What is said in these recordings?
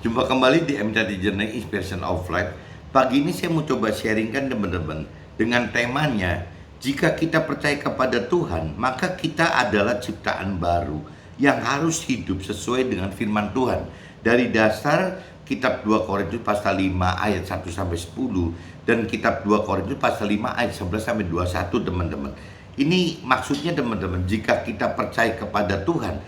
Jumpa kembali di MTD Journey Inspiration of Life. Pagi ini saya mau coba sharingkan teman-teman dengan temanya, jika kita percaya kepada Tuhan, maka kita adalah ciptaan baru yang harus hidup sesuai dengan firman Tuhan. Dari dasar kitab 2 Korintus pasal 5 ayat 1 sampai 10 dan kitab 2 Korintus pasal 5 ayat 11 sampai 21 teman-teman. Ini maksudnya teman-teman, jika kita percaya kepada Tuhan,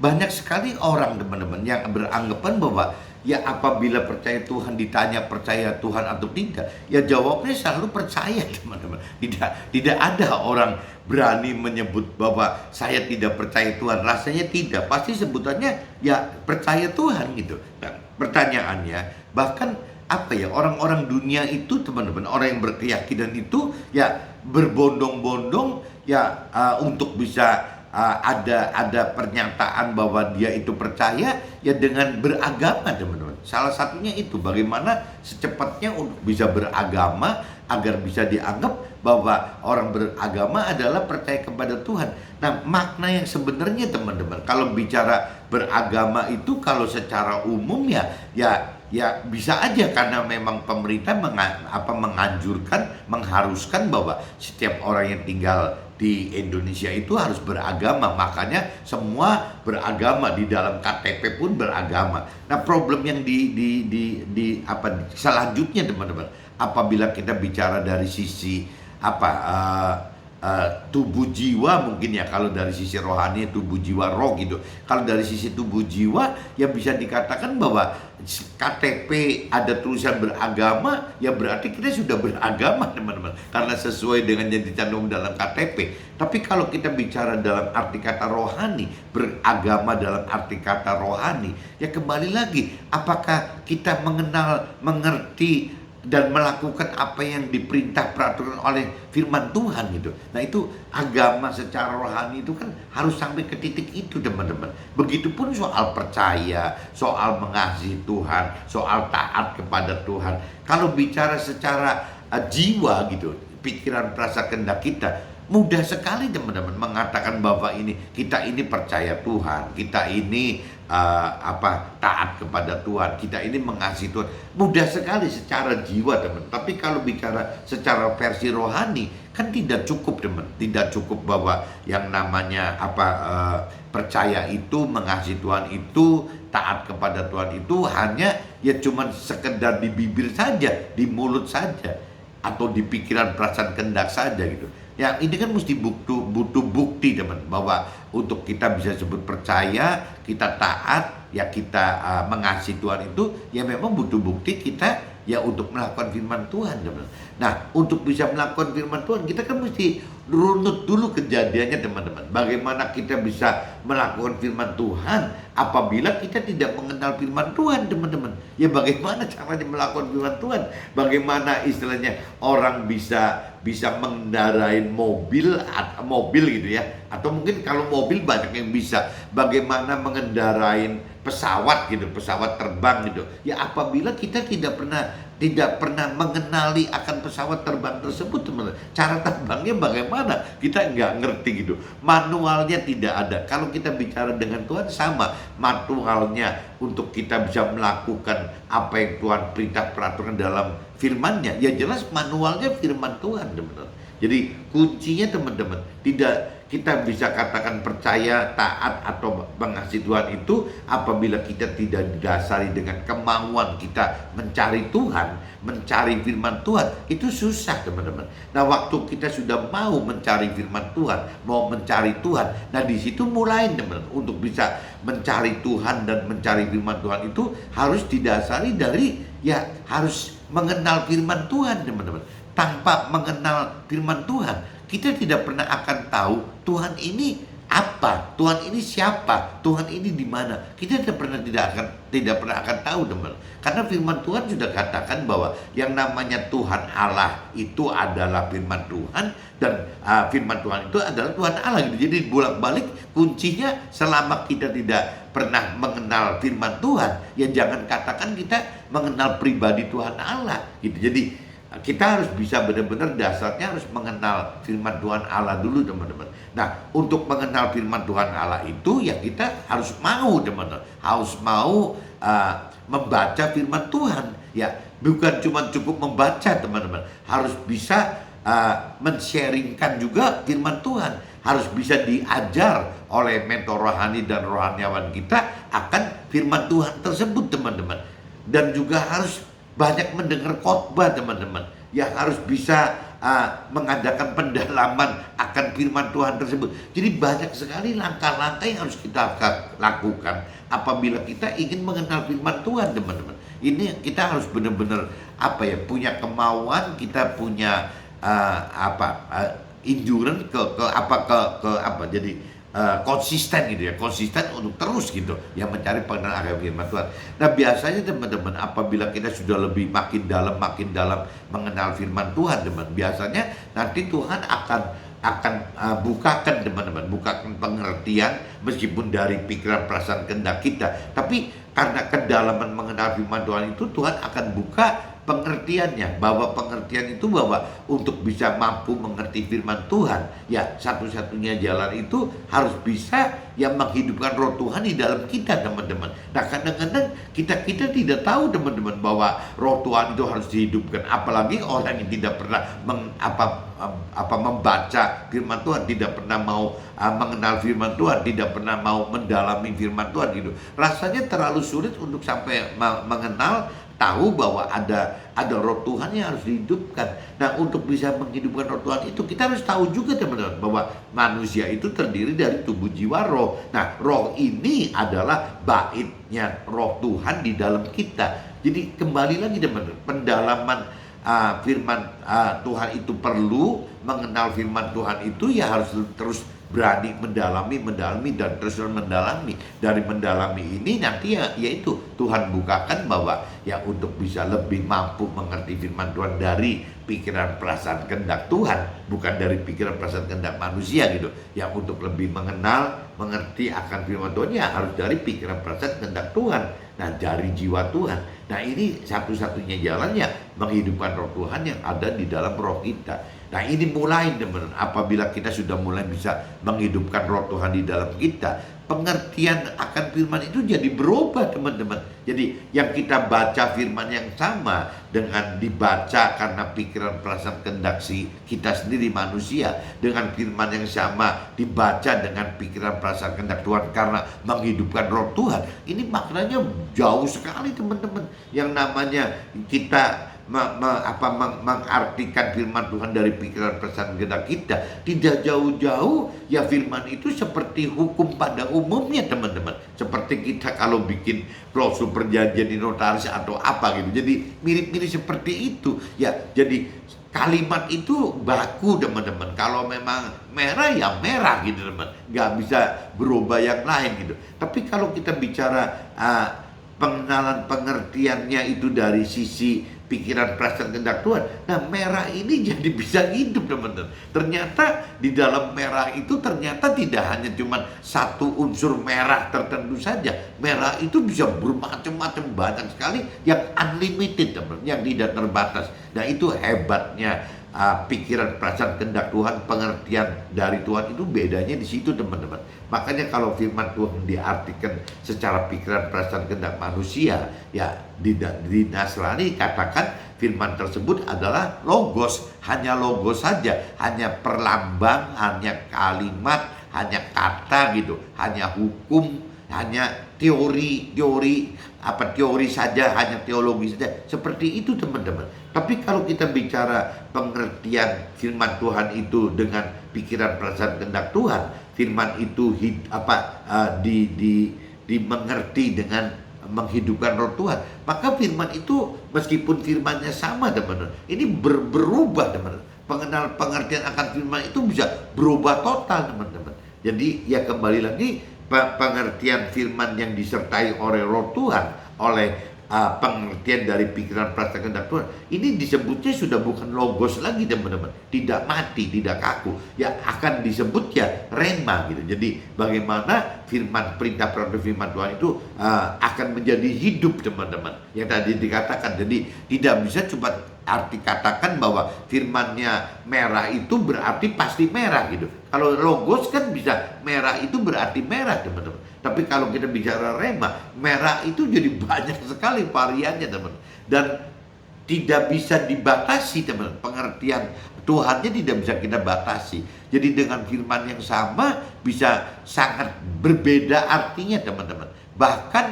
banyak sekali orang teman-teman yang beranggapan bahwa ya apabila percaya Tuhan ditanya percaya Tuhan atau tidak, ya jawabnya selalu percaya teman-teman. Tidak ada orang berani menyebut bahwa saya tidak percaya Tuhan. Rasanya tidak, pasti sebutannya ya percaya Tuhan gitu. Nah, pertanyaannya bahkan apa ya, orang-orang dunia itu teman-teman, orang yang berkeyakinan itu ya berbondong-bondong ya untuk bisa ada pernyataan bahwa dia itu percaya ya dengan beragama teman-teman. Salah satunya itu bagaimana secepatnya untuk bisa beragama agar bisa dianggap bahwa orang beragama adalah percaya kepada Tuhan. Nah, makna yang sebenarnya teman-teman, kalau bicara beragama itu kalau secara umum ya bisa aja karena memang pemerintah menganjurkan, mengharuskan bahwa setiap orang yang tinggal di Indonesia itu harus beragama, makanya semua beragama, di dalam KTP pun beragama. Nah, problem yang selanjutnya teman-teman, apabila kita bicara dari sisi tubuh jiwa mungkin ya, kalau dari sisi rohani tubuh jiwa roh gitu. Kalau dari sisi tubuh jiwa ya bisa dikatakan bahwa KTP ada tulisan beragama, ya berarti kita sudah beragama teman-teman, karena sesuai dengan yang dicantum dalam KTP. Tapi kalau kita bicara dalam arti kata rohani, beragama dalam arti kata rohani, ya kembali lagi, apakah kita mengenal, mengerti dan melakukan apa yang diperintah peraturan oleh firman Tuhan gitu. Nah, itu agama secara rohani itu kan harus sampai ke titik itu teman-teman. Begitupun soal percaya, soal mengasihi Tuhan, soal taat kepada Tuhan. Kalau bicara secara jiwa gitu, pikiran, perasaan, kehendak kita, mudah sekali teman-teman mengatakan bahwa kita ini percaya Tuhan, kita ini taat kepada Tuhan, kita ini mengasihi Tuhan. Mudah sekali secara jiwa teman. Tapi kalau bicara secara versi rohani kan tidak cukup teman. Tidak cukup bahwa yang namanya percaya itu, mengasihi Tuhan itu, taat kepada Tuhan itu hanya ya cuman sekedar di bibir saja, di mulut saja, atau di pikiran, perasaan, kehendak saja gitu. Ya, ini kan mesti butuh bukti teman, bahwa untuk kita bisa sebut percaya, kita taat, ya kita mengasihi Tuhan itu, ya memang butuh bukti kita ya untuk melakukan firman Tuhan teman. Nah, untuk bisa melakukan firman Tuhan, kita kan mesti runut dulu kejadiannya teman-teman. Bagaimana kita bisa melakukan firman Tuhan apabila kita tidak mengenal firman Tuhan teman-teman. Ya bagaimana caranya melakukan firman Tuhan? Bagaimana istilahnya orang bisa mengendarai mobil gitu ya, atau mungkin kalau mobil banyak yang bisa, bagaimana mengendarai pesawat gitu, pesawat terbang gitu ya, apabila kita tidak pernah mengenali akan pesawat terbang tersebut teman-teman. Cara terbangnya bagaimana kita nggak ngerti gitu, manualnya tidak ada. Kalau kita bicara dengan Tuhan sama, manualnya untuk kita bisa melakukan apa yang Tuhan perintah peraturan dalam firman-Nya, ya jelas manualnya firman Tuhan teman-teman. Jadi kuncinya teman-teman, tidak kita bisa katakan percaya, taat atau mengasihi Tuhan itu apabila kita tidak didasari dengan kemauan kita mencari Tuhan, mencari firman Tuhan. Itu susah teman-teman. Nah, waktu kita sudah mau mencari firman Tuhan, mau mencari Tuhan, nah di situ mulai teman-teman, untuk bisa mencari Tuhan dan mencari firman Tuhan itu harus didasari dari ya harus mengenal firman Tuhan teman-teman. Tanpa mengenal firman Tuhan, kita tidak pernah akan tahu Tuhan ini apa, Tuhan ini siapa, Tuhan ini di mana. Kita tidak pernah akan tahu teman. Karena firman Tuhan sudah katakan bahwa yang namanya Tuhan Allah itu adalah firman Tuhan, dan firman Tuhan itu adalah Tuhan Allah gitu. Jadi bolak-balik kuncinya, selama kita tidak pernah mengenal firman Tuhan, ya jangan katakan kita mengenal pribadi Tuhan Allah gitu. Jadi kita harus bisa benar-benar dasarnya harus mengenal firman Tuhan Allah dulu teman-teman. Nah, untuk mengenal firman Tuhan Allah itu ya kita harus mau teman-teman, harus mau membaca firman Tuhan. Ya, bukan cuma cukup membaca teman-teman, harus bisa men-sharingkan juga firman Tuhan, harus bisa diajar oleh mentor rohani dan rohaniawan kita akan firman Tuhan tersebut teman-teman. Dan juga harus banyak mendengar khotbah teman-teman, yang harus bisa mengadakan pendalaman akan firman Tuhan tersebut. Jadi banyak sekali langkah-langkah yang harus kita lakukan apabila kita ingin mengenal firman Tuhan teman-teman. Ini kita harus benar-benar punya kemauan, kita punya endurance jadi konsisten gitu ya, konsisten untuk terus gitu yang mencari pengenalan akan firman Tuhan. Nah biasanya teman-teman, apabila kita sudah lebih makin dalam mengenal firman Tuhan teman, biasanya nanti Tuhan akan bukakan teman-teman, bukakan pengertian meskipun dari pikiran, perasaan, kehendak kita, tapi karena kedalaman mengenal firman Tuhan itu, Tuhan akan buka pengertiannya, bahwa pengertian itu bahwa untuk bisa mampu mengerti firman Tuhan, ya satu-satunya jalan itu harus bisa yang menghidupkan roh Tuhan di dalam kita teman-teman. Nah kadang-kadang kita tidak tahu teman-teman bahwa roh Tuhan itu harus dihidupkan, apalagi orang yang tidak pernah membaca firman Tuhan, tidak pernah mau mengenal firman Tuhan, tidak pernah mau mendalami firman Tuhan gitu. Rasanya terlalu sulit untuk sampai mengenal, tahu bahwa ada roh Tuhan yang harus dihidupkan. Nah untuk bisa menghidupkan roh Tuhan itu, kita harus tahu juga teman-teman bahwa manusia itu terdiri dari tubuh, jiwa, roh. Nah roh ini adalah baitnya roh Tuhan di dalam kita. Jadi kembali lagi teman-teman, pendalaman firman Tuhan itu perlu, mengenal firman Tuhan itu ya harus terus berani mendalami dan terus mendalami. Dari mendalami ini nanti yaitu Tuhan bukakan bahwa ya untuk bisa lebih mampu mengerti firman Tuhan dari pikiran, perasaan, kehendak Tuhan, bukan dari pikiran, perasaan, kehendak manusia gitu. Yang untuk lebih mengerti akan firman Tuhan ya harus dari pikiran, perasaan, kehendak Tuhan. Nah dari jiwa Tuhan. Nah ini satu-satunya jalannya menghidupkan roh Tuhan yang ada di dalam roh kita. Nah ini mulai teman-teman, apabila kita sudah mulai bisa menghidupkan roh Tuhan di dalam kita, pengertian akan firman itu jadi berubah teman-teman. Jadi yang kita baca firman yang sama dengan dibaca karena pikiran, perasaan, kehendak kita sendiri manusia, dengan firman yang sama dibaca dengan pikiran, perasaan, kehendak Tuhan karena menghidupkan roh Tuhan. Ini maknanya jauh sekali teman-teman. Yang namanya kita mengartikan firman Tuhan dari pikiran, perasaan, kehendak kita tidak jauh-jauh ya, firman itu seperti hukum pada umumnya teman-teman. Seperti kita kalau bikin klausul perjanjian di notaris atau apa gitu, jadi mirip-mirip seperti itu ya. Jadi kalimat itu baku teman-teman, kalau memang merah ya merah gitu teman, nggak bisa berubah yang lain gitu. Tapi kalau kita bicara pengenalan pengertiannya itu dari sisi pikiran, perasaan, kehendak Tuhan, nah merah ini jadi bisa hidup teman-teman. Ternyata di dalam merah itu ternyata tidak hanya cuma satu unsur merah tertentu saja. Merah itu bisa bermacam-macam, banyak sekali, yang unlimited teman-teman, yang tidak terbatas. Nah itu hebatnya pikiran, perasaan, kehendak Tuhan, pengertian dari Tuhan itu bedanya di situ teman-teman. Makanya kalau firman Tuhan diartikan secara pikiran, perasaan, kehendak manusia, ya di Nasrani katakan firman tersebut adalah logos, hanya logos saja, hanya perlambang, hanya kalimat, hanya kata gitu, hanya hukum, hanya teori saja, hanya teologi saja. Seperti itu teman-teman. Tapi kalau kita bicara pengertian firman Tuhan itu dengan pikiran, perasaan, kehendak Tuhan, firman itu dimengerti dengan menghidupkan roh Tuhan, maka firman itu meskipun firmannya sama teman-teman, ini berubah teman-teman. Pengertian akan firman itu bisa berubah total teman-teman. Jadi ya kembali lagi, pengertian firman yang disertai oleh roh Tuhan, oleh pengertian dari pikiran, perasaan, kehendak Tuhan, ini disebutnya sudah bukan logos lagi teman-teman, tidak mati, tidak kaku, ya akan disebut ya rema gitu. Jadi bagaimana firman, perintah, perintah firman Tuhan itu akan menjadi hidup teman-teman, yang tadi dikatakan. Jadi tidak bisa cuma arti katakan bahwa firmannya merah itu berarti pasti merah gitu. Kalau logos kan bisa merah itu berarti merah teman-teman. Tapi kalau kita bicara rema, merah itu jadi banyak sekali variannya teman. Dan tidak bisa dibatasi teman. Pengertian Tuhannya tidak bisa kita batasi. Jadi dengan firman yang sama bisa sangat berbeda artinya teman-teman. Bahkan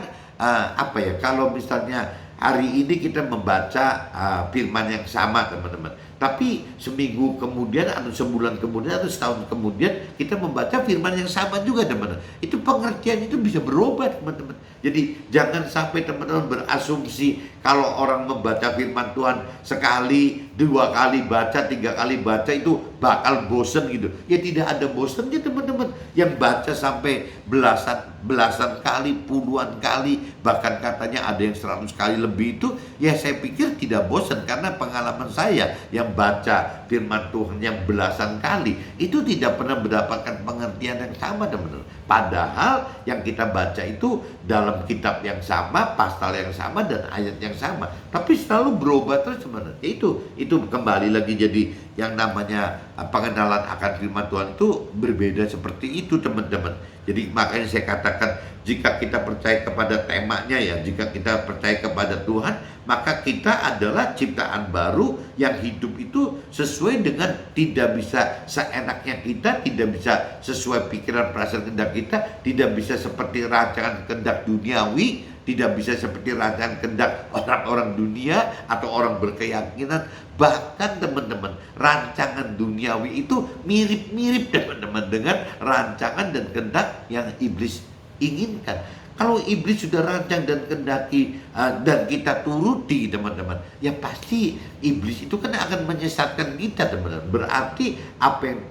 apa ya, kalau misalnya hari ini kita membaca firman yang sama teman-teman, tapi seminggu kemudian atau sebulan kemudian atau setahun kemudian kita membaca firman yang sama juga teman-teman, itu pengertian itu bisa berubah teman-teman. Jadi jangan sampai teman-teman berasumsi kalau orang membaca firman Tuhan sekali, 2 kali baca, 3 kali baca itu bakal bosen gitu. Ya tidak ada bosennya teman-teman. Yang baca sampai belasan kali, puluhan kali, bahkan katanya ada yang 100 kali lebih itu, ya saya pikir tidak bosan. Karena pengalaman saya yang baca firman Tuhan yang belasan kali itu tidak pernah mendapatkan pengertian yang sama teman-teman. Padahal yang kita baca itu dalam kitab yang sama, pasal yang sama, dan ayat yang sama, tapi selalu berubah terus teman-teman. Itu kembali lagi jadi yang namanya pengenalan akan firman Tuhan itu berbeda seperti itu teman-teman. Jadi makanya saya katakan, jika kita percaya kepada temanya ya, jika kita percaya kepada Tuhan, maka kita adalah ciptaan baru yang hidup itu sesuai dengan, tidak bisa seenaknya kita, tidak bisa sesuai pikiran perasaan kehendak kita, tidak bisa seperti rancangan kehendak duniawi, tidak bisa seperti rancangan kehendak orang-orang dunia atau orang berkeyakinan. Bahkan teman-teman, rancangan duniawi itu mirip-mirip teman-teman dengan rancangan dan kehendak yang iblis inginkan. Kalau iblis sudah rancang dan kehendaki dan kita turuti teman-teman, ya pasti iblis itu kan akan menyesatkan kita teman-teman. Berarti apa yang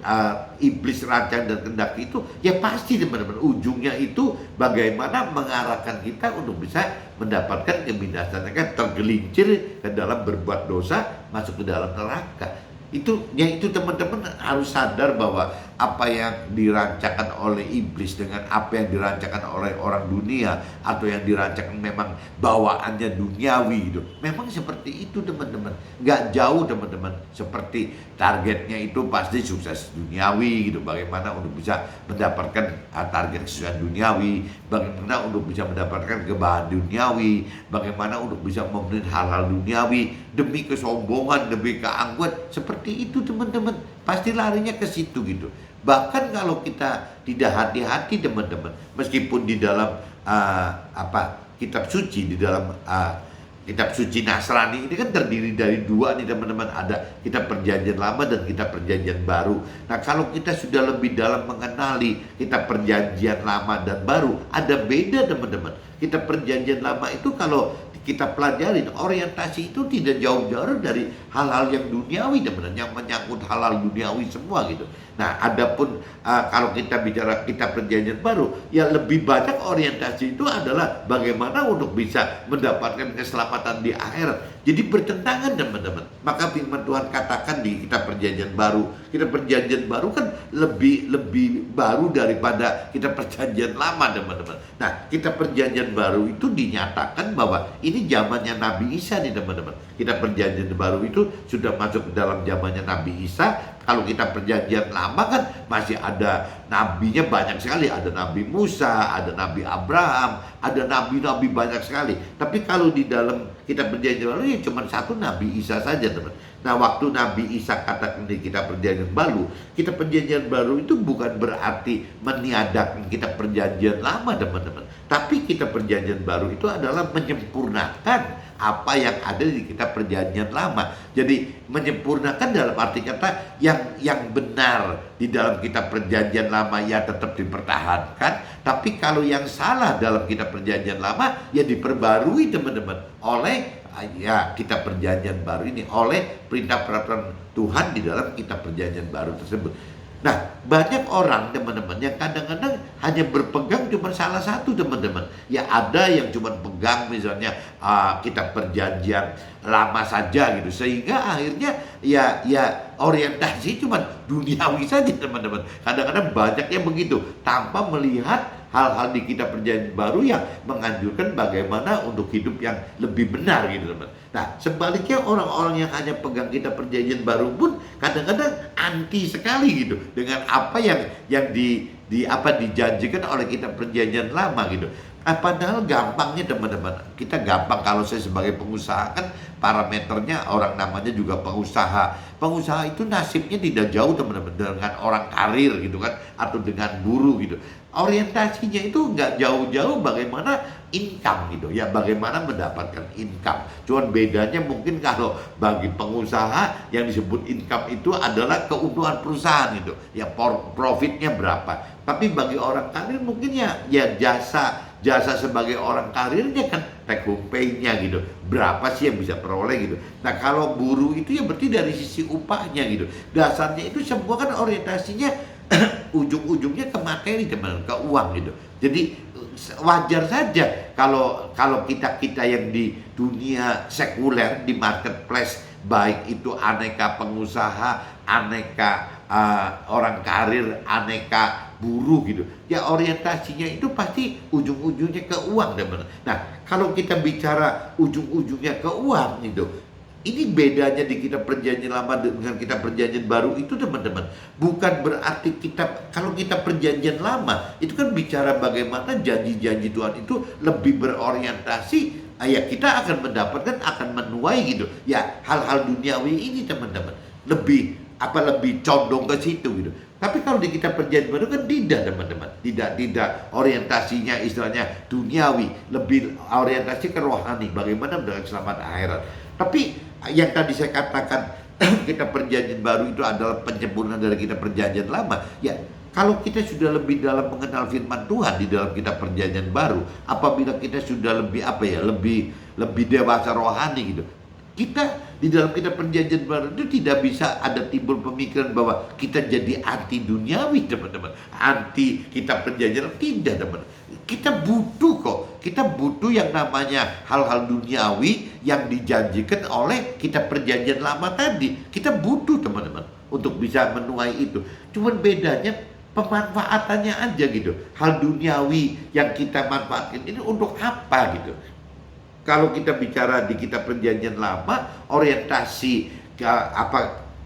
iblis rancang dan kehendaki itu, ya pasti teman-teman ujungnya itu bagaimana mengarahkan kita untuk bisa mendapatkan kebinasaan, kan tergelincir ke dalam berbuat dosa, masuk ke dalam neraka. Itu teman-teman harus sadar bahwa apa yang dirancangkan oleh iblis dengan apa yang dirancangkan oleh orang dunia atau yang dirancangkan memang bawaannya duniawi gitu, memang seperti itu teman-teman, nggak jauh teman-teman. Seperti targetnya itu pasti sukses duniawi gitu, bagaimana untuk bisa mendapatkan target kesuksesan duniawi, bagaimana untuk bisa mendapatkan kebahagiaan duniawi, bagaimana untuk bisa memenuhi hal-hal duniawi demi kesombongan, demi keangkuhan. Seperti itu teman-teman, pasti larinya ke situ gitu. Bahkan kalau kita tidak hati-hati teman-teman, meskipun di dalam kitab suci, di dalam kitab suci Nasrani ini kan terdiri dari 2 nih teman-teman, ada kitab perjanjian lama dan kitab perjanjian baru. Nah kalau kita sudah lebih dalam mengenali kitab perjanjian lama dan baru, ada beda teman-teman. Kitab perjanjian lama itu kalau kita pelajarin, orientasi itu tidak jauh-jauh dari hal-hal yang duniawi teman-teman, yang menyangkut hal-hal duniawi semua gitu. Nah adapun kalau kita bicara kitab perjanjian baru, ya lebih banyak orientasi itu adalah bagaimana untuk bisa mendapatkan keselamatan di akhirat. Jadi bertentangan teman-teman. Maka firman Tuhan katakan di kitab perjanjian baru, kitab perjanjian baru kan lebih baru daripada kitab perjanjian lama teman-teman. Nah kitab perjanjian baru itu dinyatakan bahwa ini zamannya Nabi Isa nih teman-teman. Kitab perjanjian baru itu sudah masuk ke dalam zamannya Nabi Isa. Kalau kita perjanjian lama kan masih ada nabinya banyak sekali. Ada Nabi Musa, ada Nabi Abraham, ada nabi-nabi banyak sekali. Tapi kalau di dalam kitab perjanjian baru ya cuma 1 Nabi Isa saja teman. Nah waktu Nabi Isa katakan di kitab perjanjian baru, kitab perjanjian baru itu bukan berarti meniadakan kitab perjanjian lama teman-teman. Tapi kitab perjanjian baru itu adalah menyempurnakan apa yang ada di kitab perjanjian lama. Jadi menyempurnakan dalam arti kata yang benar di dalam kitab perjanjian lama ya tetap dipertahankan, tapi kalau yang salah dalam kitab perjanjian lama ya diperbarui teman-teman oleh ya kitab perjanjian baru ini, oleh perintah peraturan Tuhan di dalam kitab perjanjian baru tersebut. Nah, banyak orang teman-teman yang kadang-kadang hanya berpegang cuma salah satu teman-teman. Ya ada yang cuma pegang misalnya kitab perjanjian lama saja gitu, sehingga akhirnya ya orientasi cuma duniawi saja teman-teman. Kadang-kadang banyak yang begitu tanpa melihat hal-hal di kitab perjanjian baru yang menganjurkan bagaimana untuk hidup yang lebih benar gitu teman. Nah sebaliknya orang-orang yang hanya pegang kitab perjanjian baru pun kadang-kadang anti sekali gitu dengan apa yang dijanjikan oleh kitab perjanjian lama gitu. Padahal gampangnya teman-teman, kita gampang kalau saya sebagai pengusaha kan parameternya orang namanya juga pengusaha. Pengusaha itu nasibnya tidak jauh teman-teman dengan orang karir gitu kan, atau dengan buruh gitu. Orientasinya itu nggak jauh-jauh bagaimana income gitu ya, bagaimana mendapatkan income. Cuman bedanya mungkin kalau bagi pengusaha yang disebut income itu adalah keuntungan perusahaan gitu, ya profitnya berapa. Tapi bagi orang karir mungkin ya jasa sebagai orang karirnya kan take home pay-nya gitu, berapa sih yang bisa peroleh gitu. Nah kalau buruh itu ya berarti dari sisi upahnya gitu, dasarnya itu semua kan orientasinya ujung-ujungnya ke materi teman, ke uang gitu. Jadi wajar saja kalau kita yang di dunia sekuler, di marketplace, baik itu aneka pengusaha, aneka orang karir, aneka buruh gitu ya, orientasinya itu pasti ujung-ujungnya ke uang teman. Nah kalau kita bicara ujung-ujungnya ke uang gitu, ini bedanya di kitab perjanjian lama dengan kitab perjanjian baru itu teman-teman. Bukan berarti kalau kitab perjanjian lama itu kan bicara bagaimana janji-janji Tuhan itu lebih berorientasi, ya kita akan mendapatkan, akan menuai gitu ya, hal-hal duniawi ini teman-teman, lebih condong ke situ gitu. Tapi kalau di kitab perjanjian baru kan tidak teman-teman, tidak orientasinya istilahnya duniawi, lebih orientasi ke rohani, bagaimana mendapatkan selamat akhirat. Tapi yang tadi saya katakan kitab perjanjian baru itu adalah penyempurnaan dari kitab perjanjian lama. Ya, kalau kita sudah lebih dalam mengenal firman Tuhan di dalam kitab perjanjian baru, apabila kita sudah lebih dewasa rohani gitu, kita di dalam kitab perjanjian baru itu tidak bisa ada timbul pemikiran bahwa kita jadi anti duniawi teman-teman, anti kitab perjanjian, tidak teman. Kita butuh kok, kita butuh yang namanya hal-hal duniawi yang dijanjikan oleh kitab perjanjian lama tadi. Kita butuh teman-teman untuk bisa menuai itu. Cuman bedanya pemanfaatannya aja gitu. Hal duniawi yang kita manfaatkan ini untuk apa gitu. Kalau kita bicara di kitab perjanjian lama, orientasi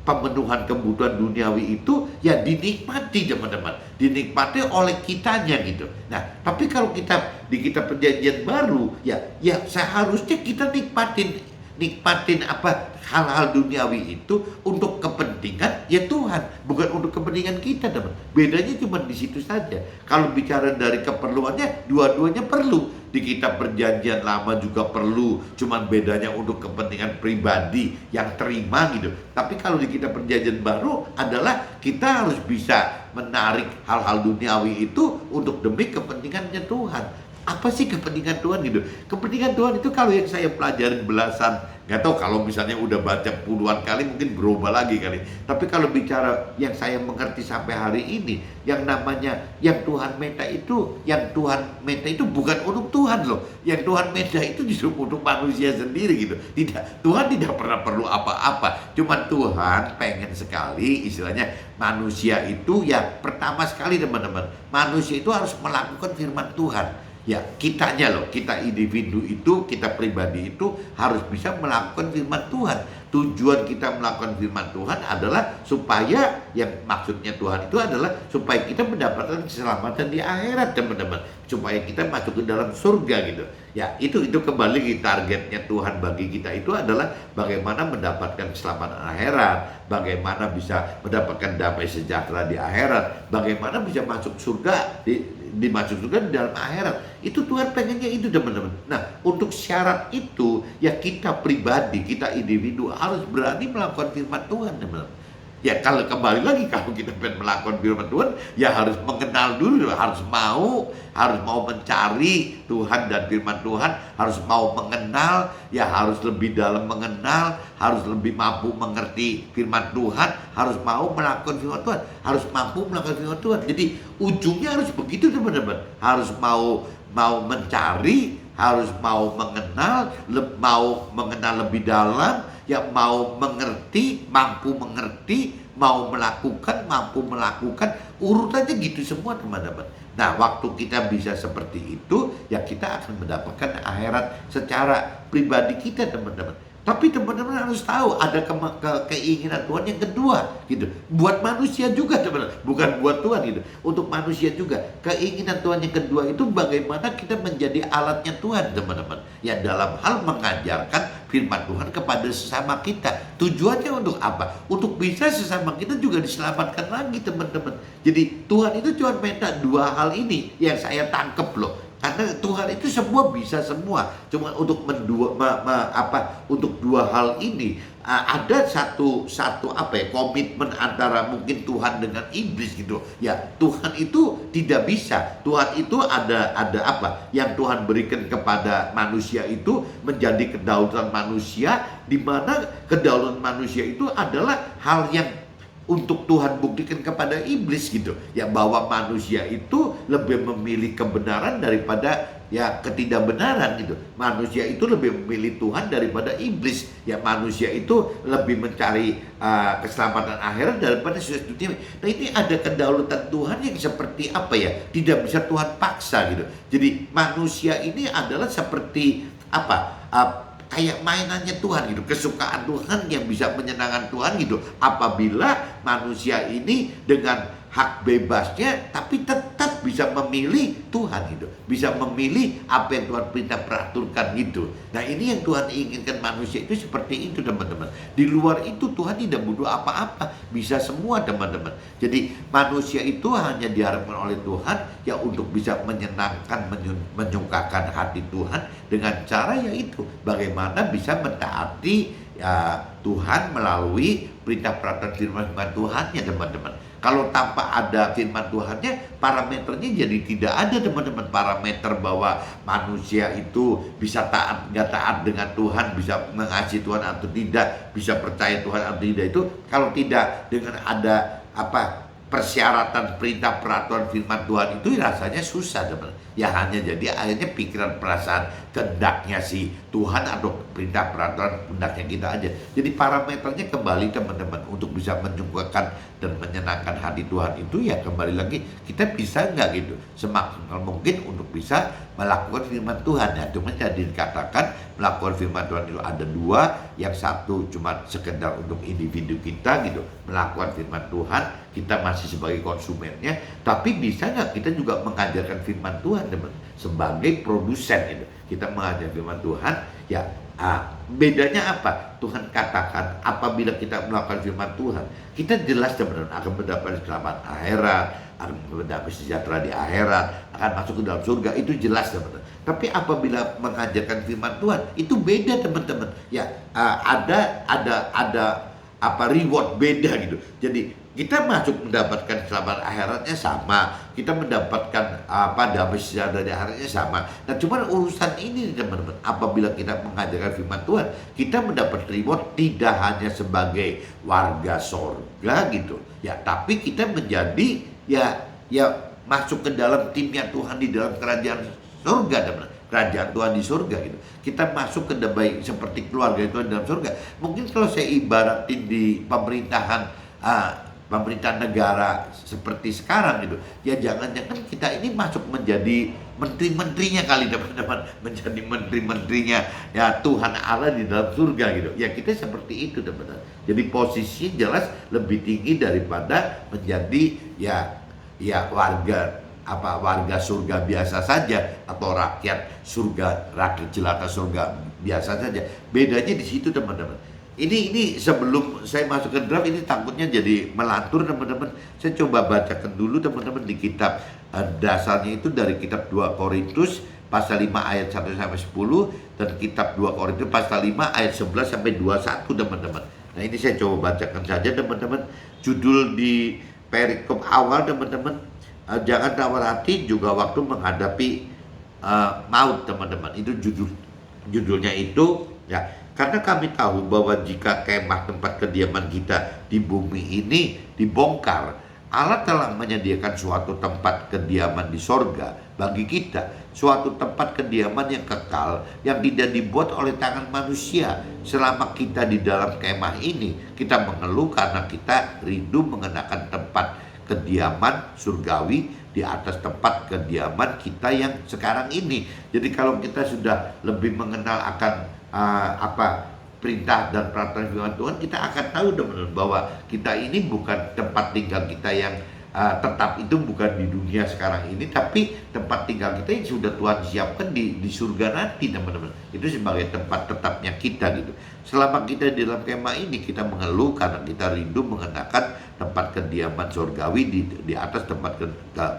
pemenuhan kebutuhan duniawi itu ya dinikmati teman-teman, dinikmati oleh kitanya gitu. Nah, tapi kalau kita di kitab perjanjian baru ya seharusnya kita nikmatin hal-hal duniawi itu untuk kepentingan ya Tuhan, bukan untuk kepentingan kita teman. Bedanya cuma di situ saja. Kalau bicara dari keperluannya, dua-duanya perlu. Di kitab perjanjian lama juga perlu, cuman bedanya untuk kepentingan pribadi yang terima gitu. Tapi kalau di kitab perjanjian baru adalah kita harus bisa menarik hal-hal duniawi itu untuk demi kepentingannya Tuhan. Apa sih kepentingan Tuhan gitu? Kepentingan Tuhan itu kalau yang saya pelajarin belasan, nggak tahu kalau misalnya udah baca puluhan kali mungkin berubah lagi kali. Tapi kalau bicara yang saya mengerti sampai hari ini, yang namanya yang Tuhan minta itu bukan untuk Tuhan loh. Yang Tuhan minta itu justru untuk manusia sendiri gitu. Tidak, Tuhan tidak pernah perlu apa-apa. Cuma Tuhan pengen sekali istilahnya manusia itu ya pertama sekali teman-teman, manusia itu harus melakukan firman Tuhan. Ya, kita individu itu, kita pribadi itu harus bisa melakukan firman Tuhan. Tujuan kita melakukan firman Tuhan adalah supaya, yang maksudnya Tuhan itu adalah supaya kita mendapatkan keselamatan di akhirat teman-teman, supaya kita masuk ke dalam surga gitu. Ya, itu kembali ke targetnya Tuhan bagi kita itu adalah bagaimana mendapatkan keselamatan akhirat, bagaimana bisa mendapatkan damai sejahtera di akhirat, bagaimana bisa masuk surga dimasuk surga di dalam akhirat. Itu Tuhan pengennya itu teman-teman. Nah, untuk syarat itu ya kita pribadi, kita individu harus berani melakukan firman Tuhan teman-teman. Ya kalau kembali lagi, kalau kita pengen melakukan firman Tuhan ya harus mengenal dulu, harus mau mencari Tuhan dan firman Tuhan, harus mau mengenal, ya harus lebih dalam mengenal, harus lebih mampu mengerti firman Tuhan, harus mau melakukan firman Tuhan, harus mampu melakukan firman Tuhan. Jadi ujungnya harus begitu teman-teman, harus mau mencari, harus mau mengenal lebih dalam, ya mau mengerti, mampu mengerti, mau melakukan, mampu melakukan, urutannya gitu semua teman-teman. Nah, waktu kita bisa seperti itu, ya kita akan mendapatkan akhirat secara pribadi kita teman-teman. Tapi teman-teman harus tahu ada keinginan Tuhan yang kedua gitu. Buat manusia juga teman-teman, bukan buat Tuhan gitu. Untuk manusia juga. Keinginan Tuhan yang kedua itu bagaimana kita menjadi alatnya Tuhan teman-teman. Ya dalam hal mengajarkan firman Tuhan kepada sesama kita. Tujuannya untuk apa? Untuk bisa sesama kita juga diselamatkan lagi teman-teman. Jadi Tuhan itu cuma minta dua hal ini yang saya tangkep loh. Karena Tuhan itu semua bisa semua. Cuma untuk untuk dua hal ini ada satu komitmen antara mungkin Tuhan dengan iblis gitu. Ya, Tuhan itu tidak bisa. Tuhan itu ada apa? Yang Tuhan berikan kepada manusia itu menjadi kedaulatan manusia, di mana kedaulatan manusia itu adalah hal yang untuk Tuhan buktikan kepada iblis gitu. Ya bahwa manusia itu lebih memilih kebenaran daripada ya ketidakbenaran gitu. Manusia itu lebih memilih Tuhan daripada iblis. Ya manusia itu lebih mencari keselamatan akhirat daripada sesuatu dunia. Nah ini ada kedaulatan Tuhan yang seperti apa ya? Tidak bisa Tuhan paksa gitu. Jadi manusia ini adalah seperti apa? Kayak mainannya Tuhan gitu, kesukaan Tuhan yang bisa menyenangkan Tuhan gitu. Apabila manusia ini dengan hak bebasnya tapi tetap bisa memilih Tuhan gitu, bisa memilih apa yang Tuhan perintah peraturkan gitu. Nah ini yang Tuhan inginkan manusia itu seperti itu teman-teman. Di luar itu Tuhan tidak butuh apa-apa, bisa semua teman-teman. Jadi manusia itu hanya diharapkan oleh Tuhan ya untuk bisa menyenangkan, menyukakan hati Tuhan dengan cara yaitu bagaimana bisa mentaati ya, Tuhan melalui perintah peraturan firman Tuhannya teman-teman. Kalau tanpa ada firman Tuhannya, parameternya jadi tidak ada teman-teman. Parameter bahwa manusia itu bisa taat, nggak taat dengan Tuhan, bisa mengasihi Tuhan atau tidak, bisa percaya Tuhan atau tidak, itu kalau tidak dengan ada persyaratan perintah peraturan firman Tuhan itu rasanya susah teman. Ya hanya jadi akhirnya pikiran perasaan kehendaknya si Tuhan atau perintah peraturan kehendaknya kita aja. Jadi parameternya kembali teman-teman untuk bisa menyukakan dan menyenangkan hati Tuhan itu ya kembali lagi kita bisa nggak gitu semaksimal mungkin untuk bisa melakukan firman Tuhan ya. Cuma jadi dikatakan melakukan firman Tuhan itu ada dua, yang satu cuma sekedar untuk individu kita gitu melakukan firman Tuhan, kita masih sebagai konsumennya, tapi bisa nggak kita juga mengajarkan firman Tuhan teman sebagai produsen itu. Kita mengajar firman Tuhan ya bedanya apa? Tuhan katakan apabila kita melakukan firman Tuhan kita jelas teman-teman akan mendapat selamat akhirat, akan mendapat sejahtera di akhirat, akan masuk ke dalam surga, itu jelas teman-teman. Tapi apabila mengajarkan firman Tuhan itu beda teman-teman ya, ada reward beda gitu. Jadi kita masuk mendapatkan selamat akhiratnya sama, kita mendapatkan damai sejahtera di akhiratnya sama. Nah cuman urusan ini teman-teman, apabila kita mengajarkan firman Tuhan, kita mendapat reward tidak hanya sebagai warga sorga gitu ya, tapi kita menjadi ya masuk ke dalam timnya Tuhan di dalam kerajaan surga teman-teman. Kerajaan Tuhan di surga gitu. Kita masuk ke baik seperti keluarga Tuhan dalam surga. Mungkin kalau saya ibaratin di pemerintahan negara seperti sekarang gitu, ya jangan-jangan kita ini masuk menjadi menteri-menterinya kali teman-teman, menjadi menteri-menterinya ya Tuhan Allah di dalam surga gitu. Ya kita seperti itu teman-teman. Jadi posisi jelas lebih tinggi daripada menjadi ya warga surga biasa saja atau rakyat surga, rakyat jelata surga biasa saja. Bedanya di situ teman-teman. Ini sebelum saya masuk ke draft ini takutnya jadi melantur teman-teman. Saya coba bacakan dulu teman-teman di kitab dasarnya itu dari kitab 2 Korintus pasal 5 ayat 1 sampai 10 dan kitab 2 Korintus pasal 5 ayat 11 sampai 21 teman-teman. Nah ini saya coba bacakan saja teman-teman. Judul di perikop awal teman-teman, jangan tawar hati juga waktu menghadapi maut teman-teman. Itu judulnya itu ya. Karena kami tahu bahwa jika kemah tempat kediaman kita di bumi ini dibongkar, Allah telah menyediakan suatu tempat kediaman di sorga bagi kita, suatu tempat kediaman yang kekal, yang tidak dibuat oleh tangan manusia. Selama kita di dalam kemah ini, kita mengeluh karena kita rindu mengenakan tempat kediaman surgawi di atas tempat kediaman kita yang sekarang ini. Jadi kalau kita sudah lebih mengenal akan perintah dan peraturan firman Tuhan, kita akan tahu teman-teman bahwa kita ini bukan tempat tinggal kita yang tetap, itu bukan di dunia sekarang ini, tapi tempat tinggal kita yang sudah Tuhan siapkan di surga nanti teman-teman. Itu sebagai tempat tetapnya kita gitu. Selama kita di dalam kemah ini, kita mengeluh karena kita rindu mengenakan tempat kediaman surgawi di atas tempat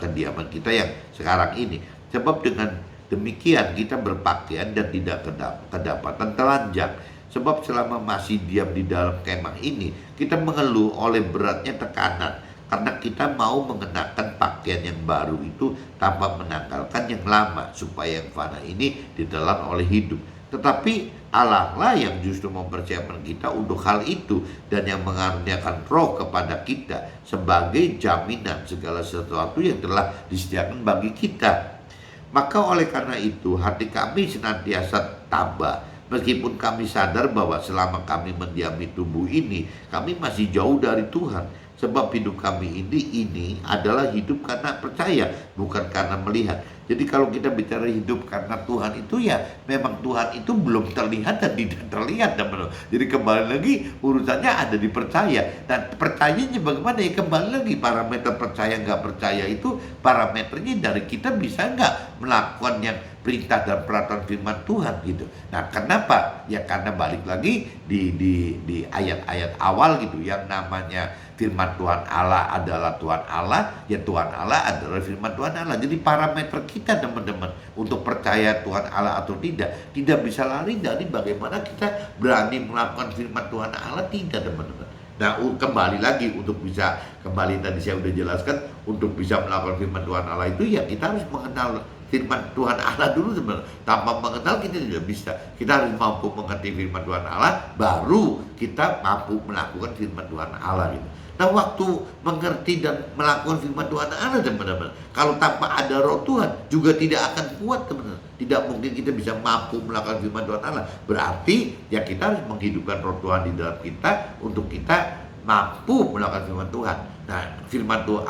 kediaman kita yang sekarang ini. Sebab dengan demikian kita berpakaian dan tidak kedapatan telanjang. Sebab selama masih diam di dalam kemah ini, kita mengeluh oleh beratnya tekanan, karena kita mau mengenakan pakaian yang baru itu tanpa menanggalkan yang lama, supaya yang fana ini ditelan oleh hidup. Tetapi Allah lah yang justru mempersiapkan kita untuk hal itu, dan yang mengaruniakan roh kepada kita sebagai jaminan segala sesuatu yang telah disediakan bagi kita. Maka oleh karena itu hati kami senantiasa tabah, meskipun kami sadar bahwa selama kami mendiami tubuh ini, kami masih jauh dari Tuhan. Sebab hidup kami ini adalah hidup karena percaya, bukan karena melihat. Jadi kalau kita bicara hidup karena Tuhan itu, ya memang Tuhan itu belum terlihat dan tidak terlihat, teman-teman. Jadi kembali lagi urusannya ada di percaya. Dan percayanya bagaimana, ya kembali lagi parameter percaya nggak percaya itu parameternya dari kita bisa nggak melakukan yang perintah dan peraturan firman Tuhan gitu. Nah, kenapa? Ya karena balik lagi di ayat-ayat awal gitu, yang namanya firman Tuhan Allah adalah Tuhan Allah, ya Tuhan Allah adalah firman Tuhan Allah. Jadi parameter kita teman-teman untuk percaya Tuhan Allah atau tidak bisa lari dari bagaimana kita berani melakukan firman Tuhan Allah, tidak teman-teman. Nah, kembali lagi untuk bisa, kembali tadi saya udah jelaskan, untuk bisa melakukan firman Tuhan Allah itu ya kita harus mengenal firman Tuhan Allah dulu teman-teman. Tanpa mengenal kita tidak bisa. Kita harus mampu mengerti firman Tuhan Allah, baru kita mampu melakukan firman Tuhan Allah gitu. Nah, waktu mengerti dan melakukan firman Tuhan Allah teman-teman, kalau tanpa ada roh Tuhan juga tidak akan kuat teman-teman. Tidak mungkin kita bisa mampu melakukan firman Tuhan Allah. Berarti ya kita harus menghidupkan roh Tuhan di dalam kita untuk kita mampu melakukan firman Tuhan. Nah, firman Tuhan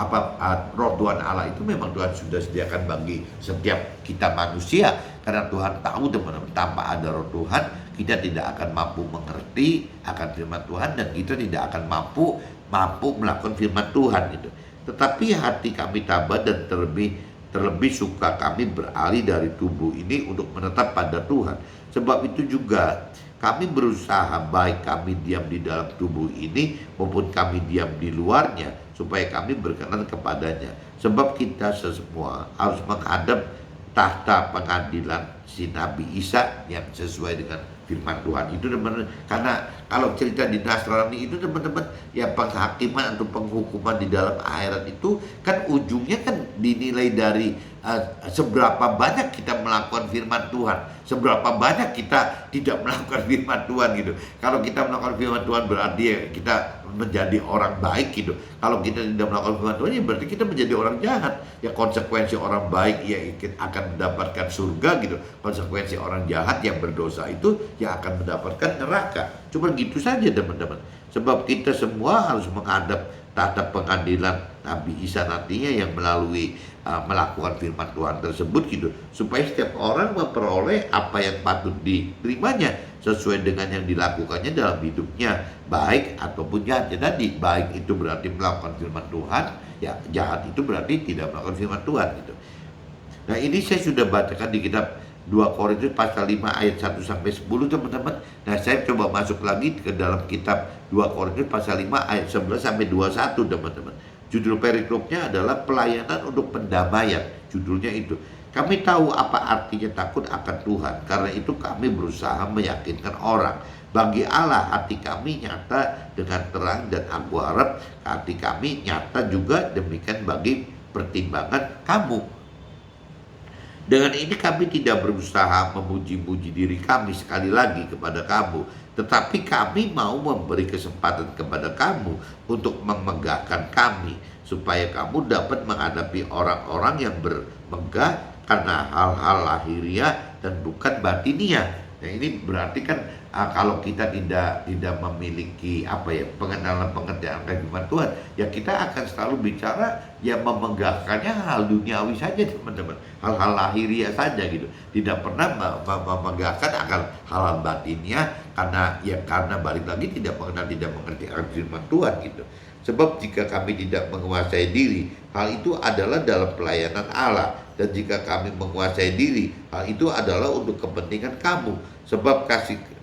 roh Tuhan Allah itu memang Tuhan sudah sediakan bagi setiap kita manusia, karena Tuhan tahu teman-teman, tanpa ada roh Tuhan kita tidak akan mampu mengerti akan firman Tuhan, dan kita tidak akan mampu melakukan firman Tuhan itu. Tetapi hati kami tabah, dan terlebih suka kami beralih dari tubuh ini untuk menetap pada Tuhan. Sebab itu juga kami berusaha, baik kami diam di dalam tubuh ini maupun kami diam di luarnya, supaya kami berkenan kepadanya. Sebab kita semua harus menghadap tahta pengadilan si Nabi Isa yang sesuai dengan firman Tuhan itu teman-teman. Karena kalau cerita di Nasrani itu teman-teman, ya penghakiman atau penghukuman di dalam akhirat itu kan ujungnya kan dinilai dari seberapa banyak kita melakukan firman Tuhan, seberapa banyak kita tidak melakukan firman Tuhan gitu. Kalau kita melakukan firman Tuhan berarti ya kita menjadi orang baik gitu. Kalau kita tidak melakukan firman Tuhan, ya berarti kita menjadi orang jahat. Ya konsekuensi orang baik ya akan mendapatkan surga gitu. Konsekuensi orang jahat yang berdosa itu ya akan mendapatkan neraka. Cuma gitu saja teman-teman. Sebab kita semua harus menghadap tahta pengadilan Nabi Isa nantinya, yang melalui melakukan firman Tuhan tersebut gitu, supaya setiap orang memperoleh apa yang patut diterimanya sesuai dengan yang dilakukannya dalam hidupnya, baik ataupun jahat. Ya tadi, baik itu berarti melakukan firman Tuhan, ya jahat itu berarti tidak melakukan firman Tuhan gitu. Nah, ini saya sudah bacakan di kitab 2 Korintus pasal 5 ayat 1 sampai 10 teman-teman. Nah, saya coba masuk lagi ke dalam kitab 2 Korintus pasal 5 ayat 11 sampai 21 teman-teman. Judul periklopnya adalah pelayanan untuk pendamaian. Judulnya itu. Kami tahu apa artinya takut akan Tuhan, karena itu kami berusaha meyakinkan orang. Bagi Allah hati kami nyata dengan terang, dan aku harap hati kami nyata juga demikian bagi pertimbangan kamu. Dengan ini kami tidak berusaha memuji-muji diri kami sekali lagi kepada kamu, tetapi kami mau memberi kesempatan kepada kamu untuk memegahkan kami, supaya kamu dapat menghadapi orang-orang yang bermegah karena hal-hal lahiriah dan bukan batiniah. Nah, ini berarti kan kalau kita tidak memiliki pengenalan pengertian akan firman Tuhan, ya kita akan selalu bicara ya memegahkannya hal duniawi saja teman-teman, hal-hal lahiriah saja gitu, tidak pernah memegahkan akan hal-hal batinnya, karena balik lagi tidak mengerti akan firman Tuhan gitu. Sebab jika kami tidak menguasai diri, hal itu adalah dalam pelayanan Allah. Dan jika kami menguasai diri, hal itu adalah untuk kepentingan kamu. Sebab